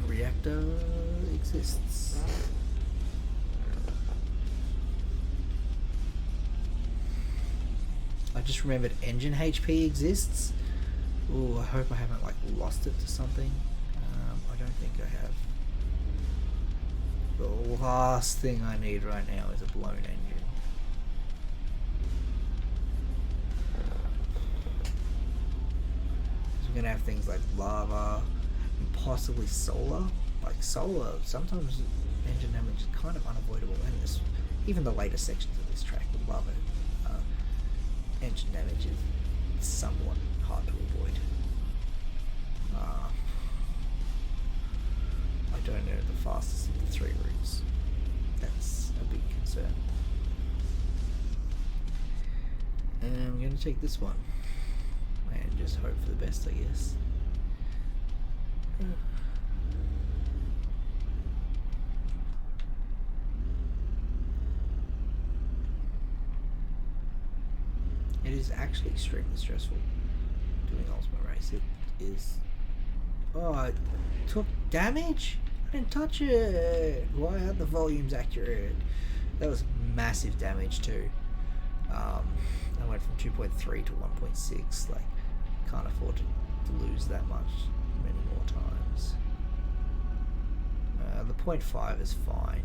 Reactor exists. I just remembered engine HP exists. Oh, I hope I haven't like lost it to something. I don't think I have. The last thing I need right now is a blown engine. We're gonna have things like lava and possibly solar. Like solar, sometimes engine damage is kind of unavoidable, and this, even the later sections of this track with lava, engine damage is somewhat hard to avoid. I don't know the fastest of the three routes. That's a big concern. going to take this one and just hope for the best, I guess. It is actually extremely stressful doing Ultimate Race. It is. Oh, I took damage? I didn't touch it. Why aren't the volumes accurate? That was massive damage too. I went from 2.3 to 1.6. Like, can't afford to lose that much many more times. The 0.5 is fine.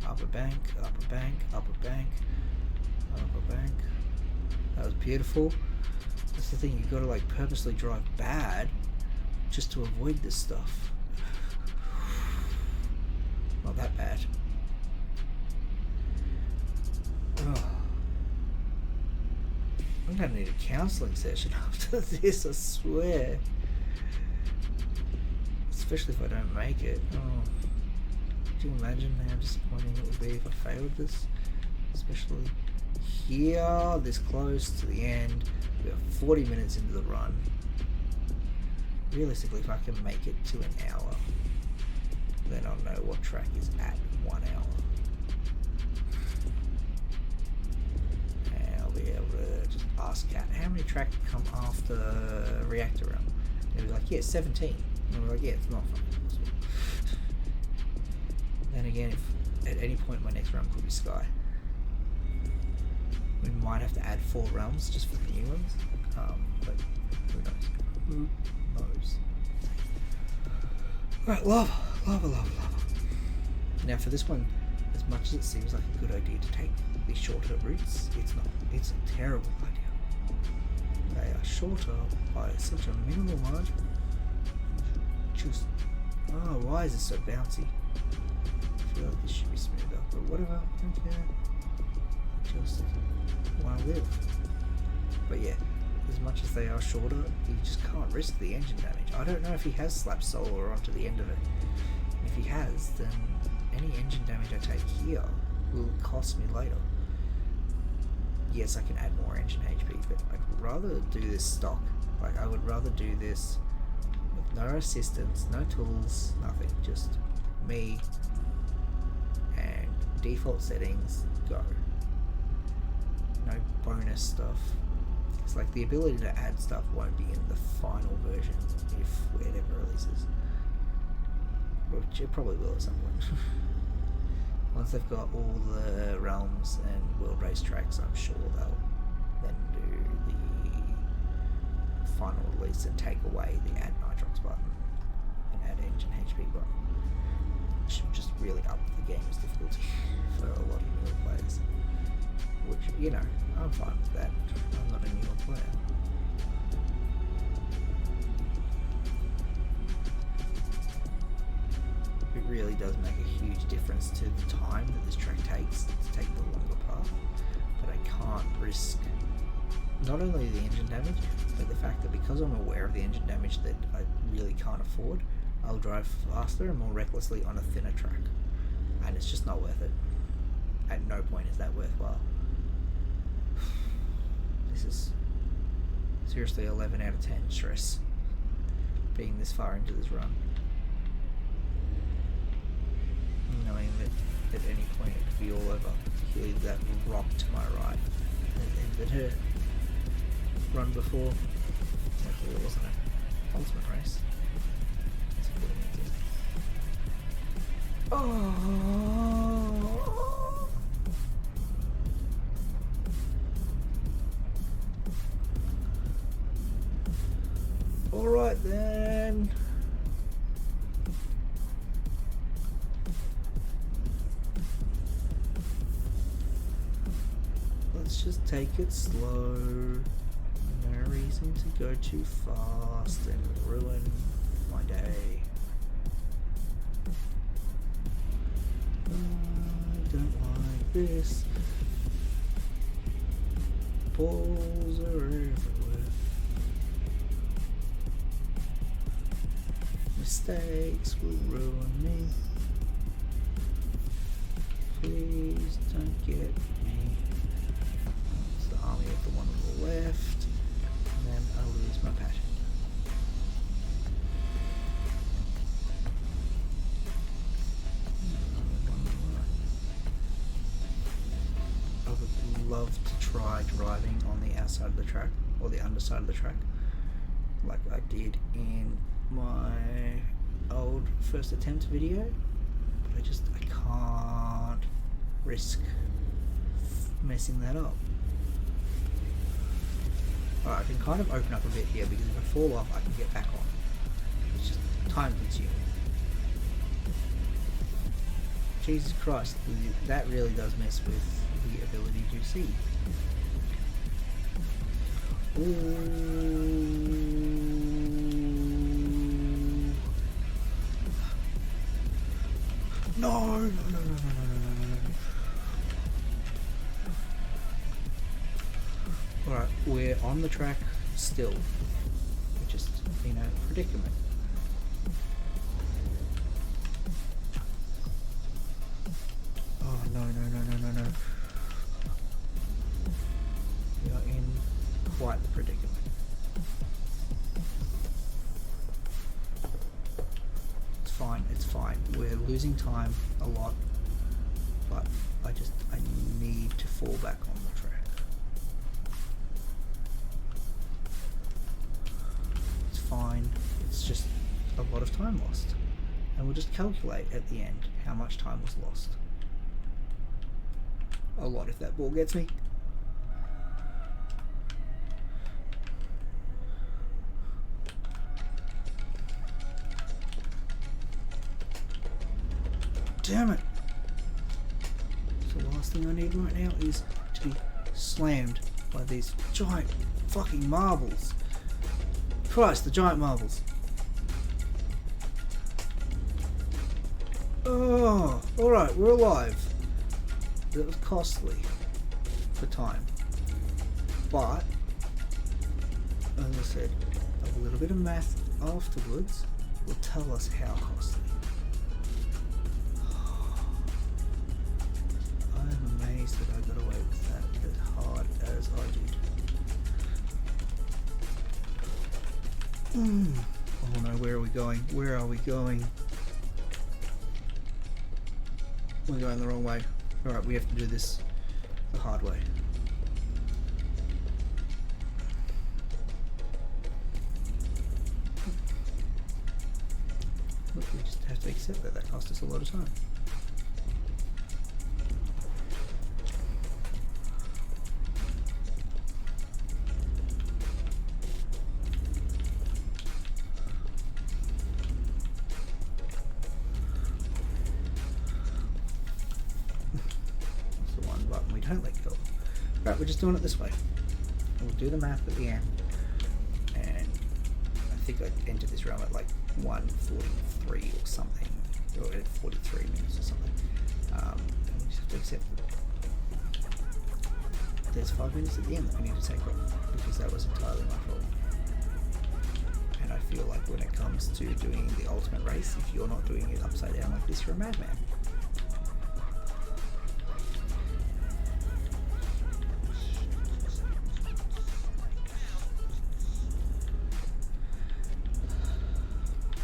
Upper bank, upper bank, upper bank, upper bank. That was beautiful. That's the thing, you've got to like purposely drive bad just to avoid this stuff. Not that bad. Oh. I'm gonna need a counselling session after this, I swear. Especially if I don't make it. Oh. Could you imagine how disappointing it would be if I failed this? Especially here, this close to the end. We're 40 minutes into the run. Realistically, if I can make it to an hour, then I'll know what track is at 1 hour. And I'll be able to just ask Kat, how many tracks come after Reactor Run? And they'll be like, yeah, 17. And I'll be like, yeah, it's not fucking possible. Then again, if at any point my next realm could be Sky. We might have to add 4 realms just for the new ones, but who knows? Who knows? Alright, lava. Now for this one, as much as it seems like a good idea to take the shorter routes, it's not. It's a terrible idea. They are shorter by such a minimal margin. Just, oh, why is it so bouncy? I feel like this should be smoother, but whatever, I don't care. I just want to live. But yeah, as much as they are shorter, you just can't risk the engine damage. I don't know if he has slapped solar onto the end of it. If he has, then any engine damage I take here will cost me later. Yes, I can add more engine HP, but I'd rather do this stock. Like, I would rather do this with no assistance, no tools, nothing. Just me and default settings, go. No bonus stuff. It's like the ability to add stuff won't be in the final version if it ever releases. Which it probably will at some point. Once they've got all the realms and world race tracks, I'm sure they'll then do the final release and take away the add nitrox button and add engine HP button. Which should just really up the game's difficulty for a lot of newer players. Which, you know, I'm fine with that. I'm not a newer player. It really does make a huge difference to the time that this track takes to take the longer path. But I can't risk not only the engine damage, but the fact that because I'm aware of the engine damage that I really can't afford, I'll drive faster and more recklessly on a thinner track. And it's just not worth it. At no point is that worthwhile. This is seriously 11 out of 10 stress being this far into this run. Knowing that at any point it could be all over. Particularly that rock to my right. That her run before. Luckily it wasn't an ultimate race. That's what it means. Oh. Alright then. Let's just take it slow. No reason to go too fast and ruin my day. I don't like this. Balls are everywhere. Mistakes will ruin me. Please don't get me. It's the army of the one on the left. And then I'll lose my passion. I would love to try driving on the outside of the track or the underside of the track like I did in my old first attempt video, but I can't risk messing that up. Alright, I can kind of open up a bit here because if I fall off I can get back on. It's just time consuming. Jesus Christ, that really does mess with the ability to see. Ooh. No. Alright, we're on the track still. We're just in a predicament. Oh, no. We are in quite the predicament. It's fine. We're losing time a lot, but I need to fall back on the track. It's fine. It's just a lot of time lost. And we'll just calculate at the end how much time was lost. A lot if that ball gets me. Damn it! So the last thing I need right now is to be slammed by these giant fucking marbles. Christ, the giant marbles. Oh, alright, we're alive. That was costly for time. But, as I said, a little bit of math afterwards will tell us how costly. I'm amazed that I got away with that as hard as I did. Oh no, where are we going? Where are we going? We're going the wrong way. Alright, we have to do this the hard way. Look, we just have to accept that that cost us a lot of time. Don't let go. Right, we're just doing it this way. We'll do the math at the end. And I think I entered this round at like 1:43 or something. Or at 43 minutes or something. And we just have to accept that there's 5 minutes at the end that we need to take off. Because that was entirely my fault. And I feel like when it comes to doing the ultimate race, if you're not doing it upside down like this, you're a madman.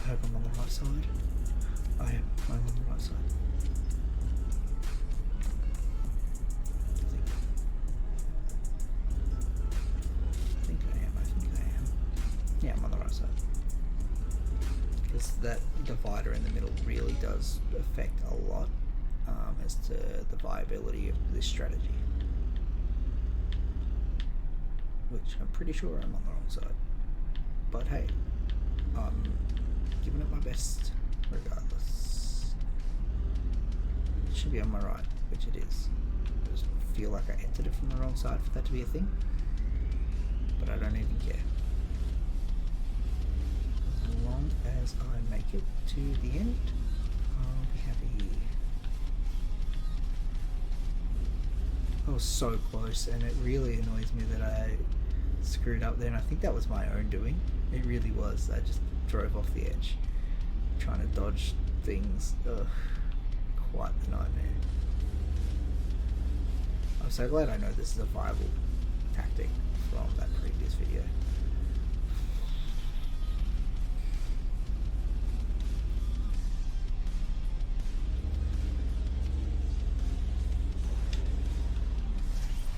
I'm on the right side. I am. I'm on the right side. I think I am. Yeah, I'm on the right side. Because that divider in the middle really does affect a lot as to the viability of this strategy. Which I'm pretty sure I'm on the wrong side. But hey, giving it my best regardless. It should be on my right, which it is. I just feel like I entered it from the wrong side for that to be a thing. But I don't even care. As long as I make it to the end, I'll be happy. I was so close, and it really annoys me that I screwed up there, and I think that was my own doing. It really was. I just drove off the edge, trying to dodge things. Ugh, quite the nightmare. so glad I know this is a viable tactic from that previous video.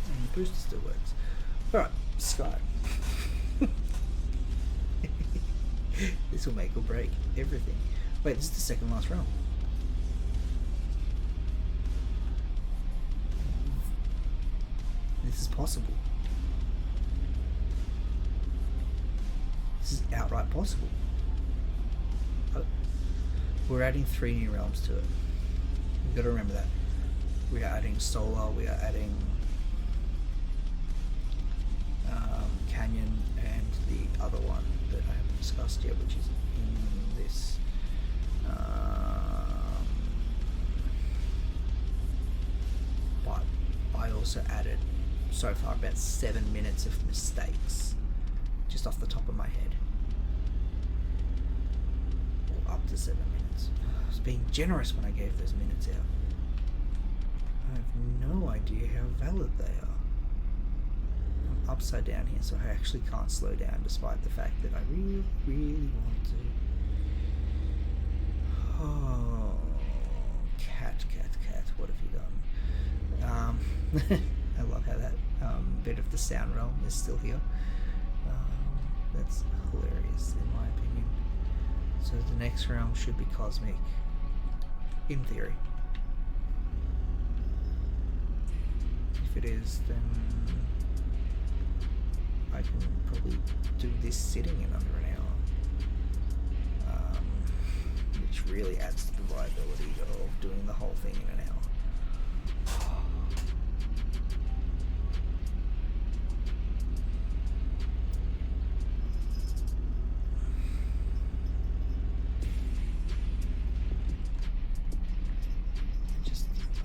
And the booster still works. Alright, Sky. This will make or break everything. Wait, this is the second last round. This is possible. This is outright possible. We're adding 3 new realms to it. We've got to remember that. We are adding Solar, we are adding Canyon, and the other one that I haven't discussed yet, which is in this. But I also added so far about 7 minutes of mistakes just off the top of my head. Or up to 7 minutes. I was being generous when I gave those minutes out. I have no idea how valid they are. I'm upside down here, so I actually can't slow down despite the fact that I really, really want to. Oh, cat, what have you done? I love how that bit of the sound realm is still here. That's hilarious in my opinion. So the next realm should be cosmic, in theory. If it is, then I can probably do this sitting in under an hour, which really adds to the viability of doing the whole thing in an hour.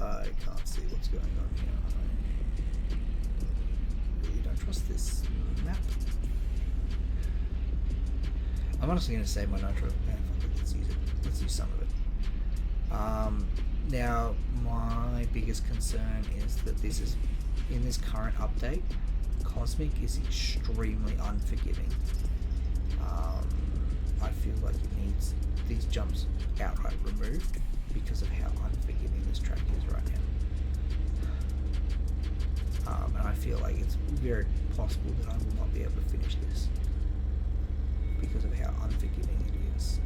I can't see what's going on here. I really don't trust this map. I'm honestly going to save my nitro. Let's use it. Let's use some of it. Now, my biggest concern is that this is, in this current update, Cosmic is extremely unforgiving. I feel like it needs these jumps outright removed because of how unforgiving this track is right now. And I feel like it's very possible that I will not be able to finish this because of how unforgiving it is.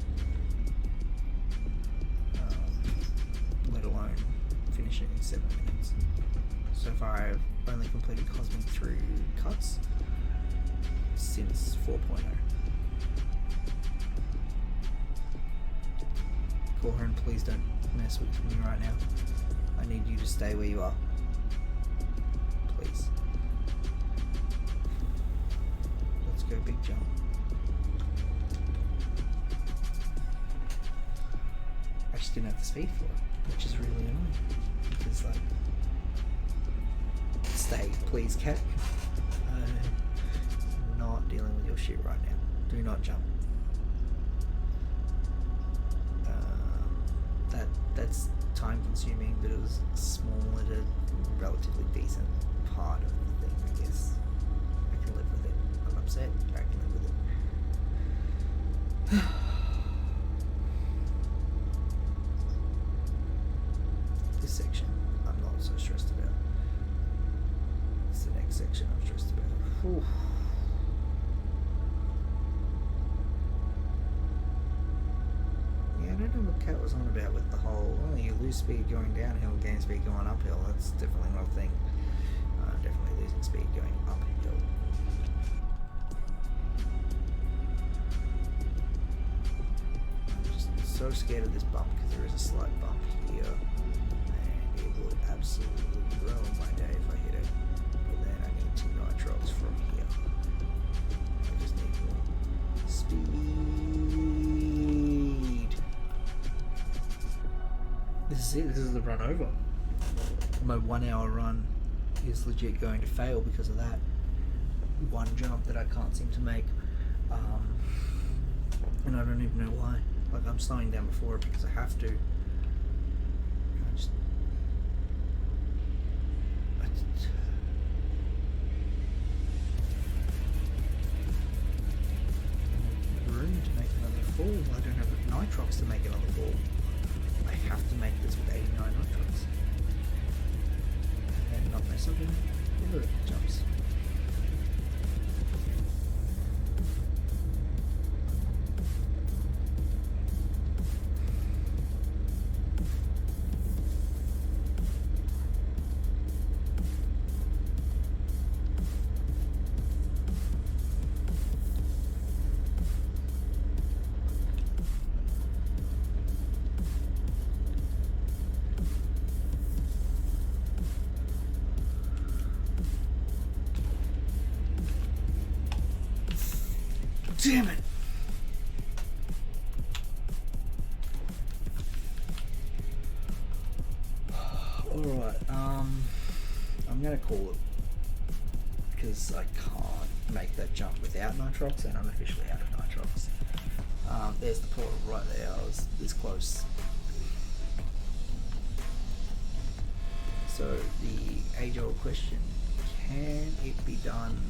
Let alone finish it in 7 minutes. So far I've only completed Cosmic through cuts since 4.0. Corhorn, please don't mess with me right now. I need you to stay where you are. Please. Let's go big jump. I just didn't have the speed for it, which is really annoying. Because like, stay, please, cat. I'm not dealing with your shit right now. Do not jump. That's time consuming, but it was small at a relatively decent part of the thing, I guess. I can live with it. I'm upset, but I can live with it. This section I'm not so stressed about. It's the next section I'm stressed about. Whew. I don't know what Kat was on about with the whole, oh, you lose speed going downhill, gain speed going uphill. That's definitely not a thing. Definitely losing speed going uphill. I'm just so scared of this bump because there is a slight bump here. And it would absolutely ruin my day if I hit it. But then I need 2 nitrox from here. I just need more speed. This is it, this is the run over. My 1 hour run is legit going to fail because of that one jump that I can't seem to make. And I don't even know why. Like, I'm slowing down before it because I have to. starts with 89 nitrox. And not mess up in the jumps. Damn it! Alright, I'm gonna call it because I can't make that jump without nitrox and I'm officially out of nitrox. There's the portal right there, I was this close. So the age-old question, can it be done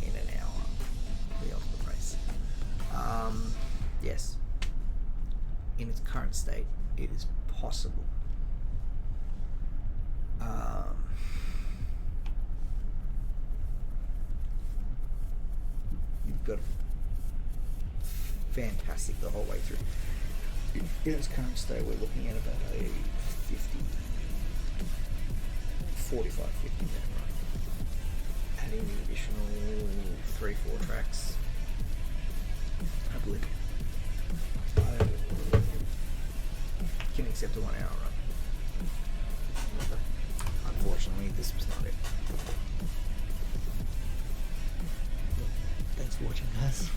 in an hour? The ultimate race. Yes. In its current state, it is possible. You've got fantastic the whole way through. In its current state, we're looking at about a 45, 50 minute run. Adding the additional 3-4 tracks, I believe I can accept a 1 hour run. Unfortunately, this was not it. Thanks for watching, guys.